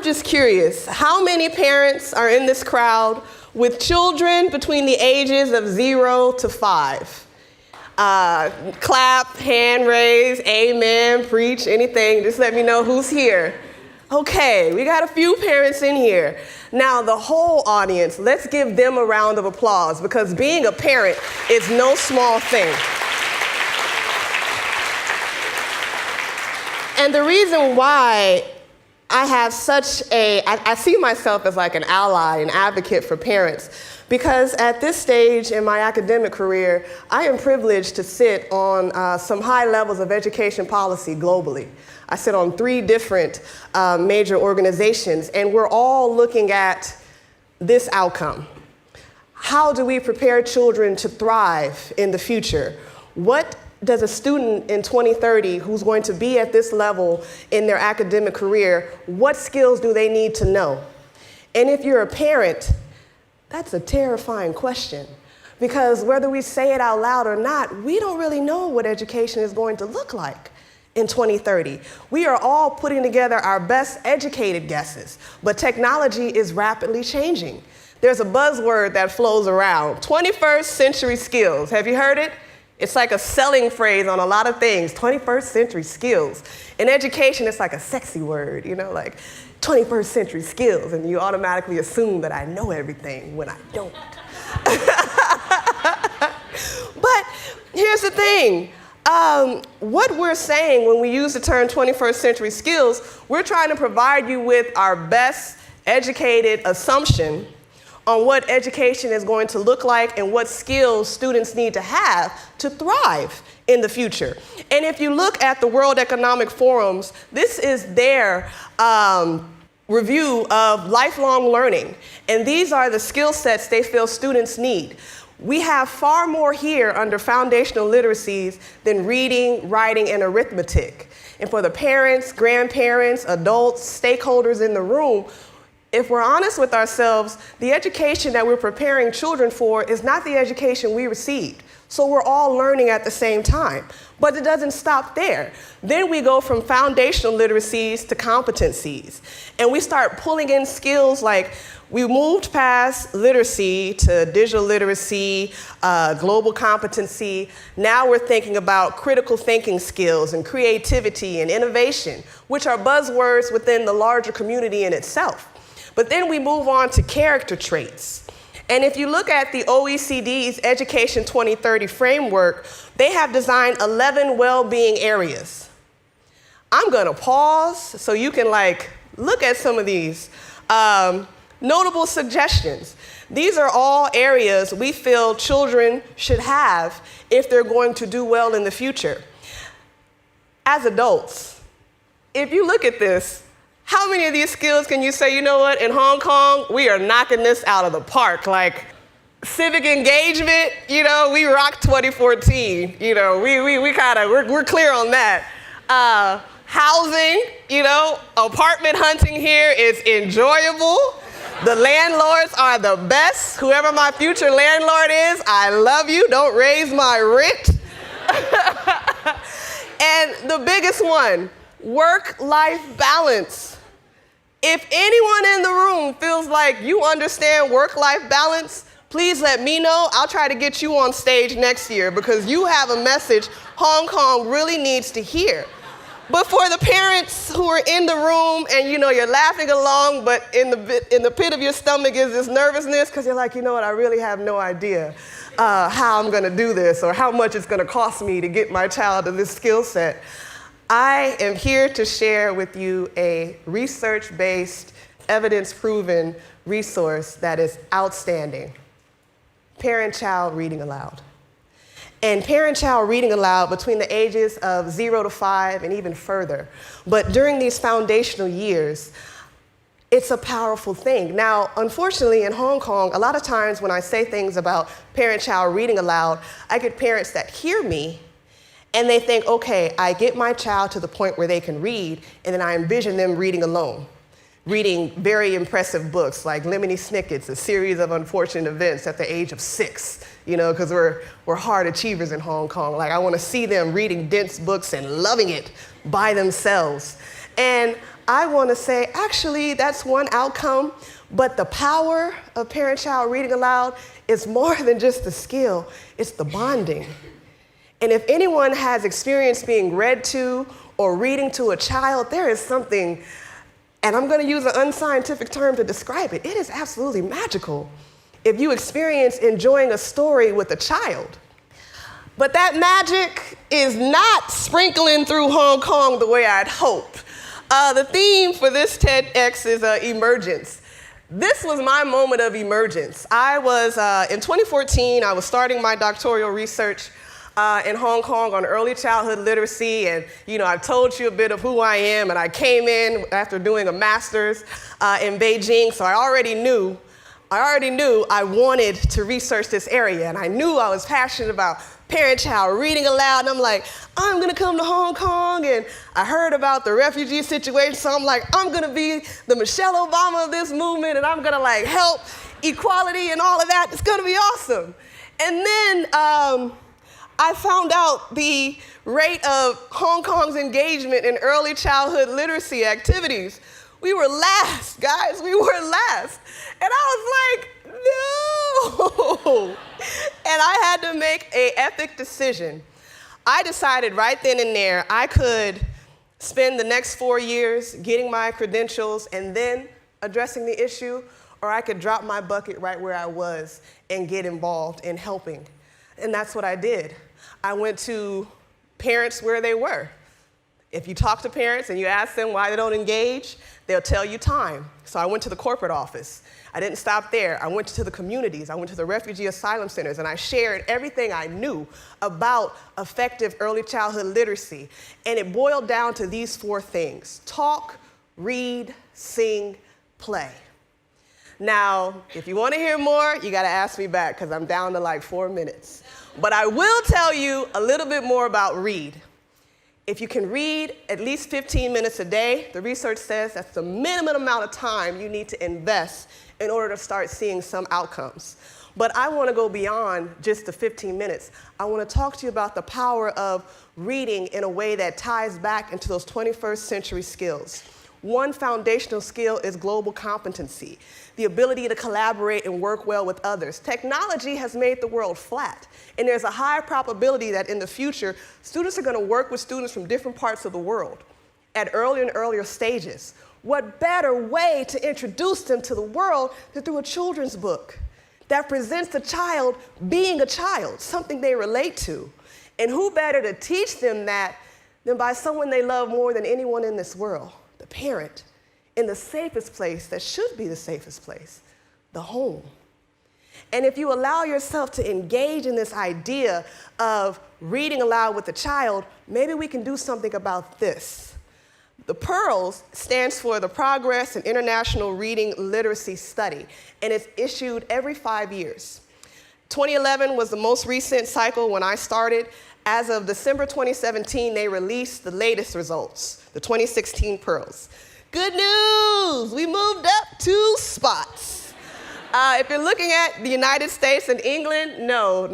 I'm just curious, how many parents are in this crowd with children between the ages of 0 to 5? Clap, hand raise, amen, preach, anything. Just let me know who's here. Okay, we got a few parents in here. Now, the whole audience, let's give them a round of applause, because being a parent is no small thing. And the reason why I have I see myself as like an ally, an advocate for parents, because at this stage in my academic career, I am privileged to sit on some high levels of education policy globally. I sit on 3 different major organizations, and we're all looking at this outcome. How do we prepare children to thrive in the future? What does a student in 2030 who's going to be at this level in their academic career, what skills do they need to know? And if you're a parent, that's a terrifying question, because whether we say it out loud or not, we don't really know what education is going to look like in 2030. We are all putting together our best educated guesses, but technology is rapidly changing. There's a buzzword that flows around, 21st century skills. Have you heard it? It's like a selling phrase on a lot of things, 21st century skills. In education, it's like a sexy word, like 21st century skills, and you automatically assume that I know everything when I don't. But here's the thing. What we're saying when we use the term 21st century skills, we're trying to provide you with our best educated assumption on what education is going to look like and what skills students need to have to thrive in the future. And if you look at the World Economic Forum's, this is their review of lifelong learning. And these are the skill sets they feel students need. We have far more here under foundational literacies than reading, writing, and arithmetic. And for the parents, grandparents, adults, stakeholders in the room, if we're honest with ourselves, the education that we're preparing children for is not the education we received. So we're all learning at the same time. But it doesn't stop there. Then we go from foundational literacies to competencies. And we start pulling in skills like we moved past literacy to digital literacy, global competency. Now we're thinking about critical thinking skills and creativity and innovation, which are buzzwords within the larger community in itself. But then we move on to character traits. And if you look at the OECD's Education 2030 framework, they have designed 11 well-being areas. I'm gonna pause so you can look at some of these. Notable suggestions. These are all areas we feel children should have if they're going to do well in the future. As adults, if you look at this, how many of these skills can you say, you know what, in Hong Kong, we are knocking this out of the park? Like civic engagement, we rocked 2014. We're clear on that. Housing, apartment hunting here is enjoyable. The landlords are the best. Whoever my future landlord is, I love you. Don't raise my rent. And the biggest one, work-life balance. If anyone in the room feels like you understand work-life balance, please let me know. I'll try to get you on stage next year because you have a message Hong Kong really needs to hear. But for the parents who are in the room and you're laughing along, but in the pit of your stomach is this nervousness because you're like, I really have no idea how I'm going to do this or how much it's going to cost me to get my child to this skill set. I am here to share with you a research-based, evidence-proven resource that is outstanding. Parent-child reading aloud. And parent-child reading aloud between the ages of 0 to 5 and even further. But during these foundational years, it's a powerful thing. Now, unfortunately, in Hong Kong, a lot of times when I say things about parent-child reading aloud, I get parents that hear me and they think, okay, I get my child to the point where they can read, and then I envision them reading alone, reading very impressive books like Lemony Snicket's A Series of Unfortunate Events at the age of 6, because we're hard achievers in Hong Kong. I want to see them reading dense books and loving it by themselves. And I want to say, actually, that's one outcome, but the power of parent-child reading aloud is more than just the skill, it's the bonding. And if anyone has experienced being read to or reading to a child, there is something, and I'm going to use an unscientific term to describe it, it is absolutely magical if you experience enjoying a story with a child. But that magic is not sprinkling through Hong Kong the way I'd hoped. The theme for this TEDx is emergence. This was my moment of emergence. I was, in 2014, I was starting my doctoral research in Hong Kong on early childhood literacy, and I've told you a bit of who I am, and I came in after doing a master's in Beijing, so I already knew I wanted to research this area, and I knew I was passionate about parent-child reading aloud, and I'm like, I'm gonna come to Hong Kong, and I heard about the refugee situation, so I'm like, I'm gonna be the Michelle Obama of this movement, and I'm gonna help equality and all of that. It's gonna be awesome. And then I found out the rate of Hong Kong's engagement in early childhood literacy activities. We were last, guys, we were last. And I was like, no. And I had to make an epic decision. I decided right then and there I could spend the next 4 years getting my credentials and then addressing the issue, or I could drop my bucket right where I was and get involved in helping. And that's what I did. I went to parents where they were. If you talk to parents and you ask them why they don't engage, they'll tell you time. So I went to the corporate office. I didn't stop there. I went to the communities. I went to the refugee asylum centers, and I shared everything I knew about effective early childhood literacy. And it boiled down to these 4 things: talk, read, sing, play. Now, if you want to hear more, you got to ask me back, because I'm down to 4 minutes. But I will tell you a little bit more about read. If you can read at least 15 minutes a day, the research says that's the minimum amount of time you need to invest in order to start seeing some outcomes. But I want to go beyond just the 15 minutes. I want to talk to you about the power of reading in a way that ties back into those 21st century skills. One foundational skill is global competency, the ability to collaborate and work well with others. Technology has made the world flat, and there's a high probability that in the future, students are going to work with students from different parts of the world at earlier and earlier stages. What better way to introduce them to the world than through a children's book that presents the child being a child, something they relate to? And who better to teach them that than by someone they love more than anyone in this world? The parent, in the safest place that should be the safest place, the home. And if you allow yourself to engage in this idea of reading aloud with the child, maybe we can do something about this. The PEARLS stands for the Progress in International Reading Literacy Study, and it's issued every 5 years. 2011 was the most recent cycle when I started. As of December 2017, they released the latest results, the 2016 PEARLS. Good news, we moved up 2 spots. If you're looking at the United States and England, no,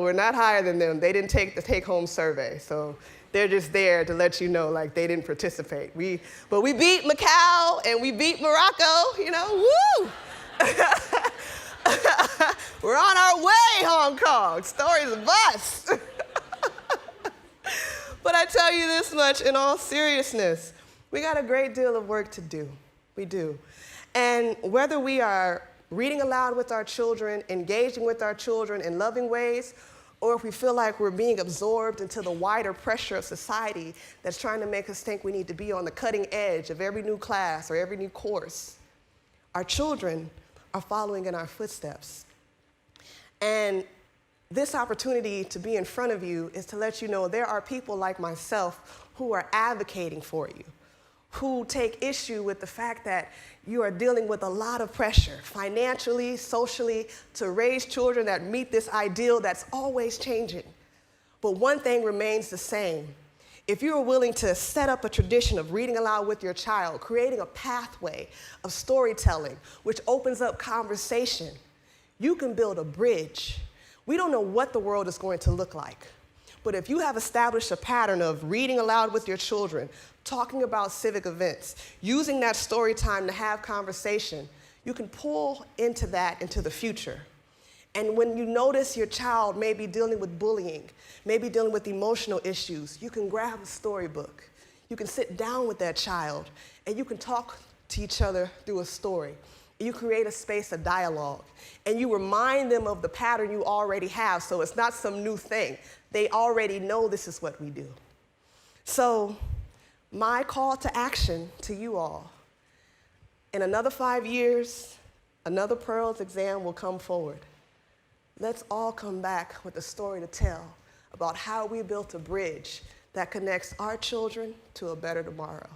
we're not higher than them. They didn't take the take-home survey, so they're just there to let you know they didn't participate. But we beat Macau and we beat Morocco, woo! We're on our way, Hong Kong. Stories of us. But I tell you this much in all seriousness, we got a great deal of work to do. We do. And whether we are reading aloud with our children, engaging with our children in loving ways, or if we feel like we're being absorbed into the wider pressure of society that's trying to make us think we need to be on the cutting edge of every new class or every new course, our children are following in our footsteps. And this opportunity to be in front of you is to let you know there are people like myself who are advocating for you, who take issue with the fact that you are dealing with a lot of pressure, financially, socially, to raise children that meet this ideal that's always changing. But one thing remains the same. If you are willing to set up a tradition of reading aloud with your child, creating a pathway of storytelling, which opens up conversation, you can build a bridge. We don't know what the world is going to look like. But if you have established a pattern of reading aloud with your children, talking about civic events, using that story time to have conversation, you can pull into that into the future. And when you notice your child may be dealing with bullying, maybe dealing with emotional issues, you can grab a storybook. You can sit down with that child and you can talk to each other through a story. You create a space of dialogue and you remind them of the pattern you already have, so it's not some new thing. They already know this is what we do. So my call to action to you all, in another 5 years, another Pearls exam will come forward. Let's all come back with a story to tell about how we built a bridge that connects our children to a better tomorrow.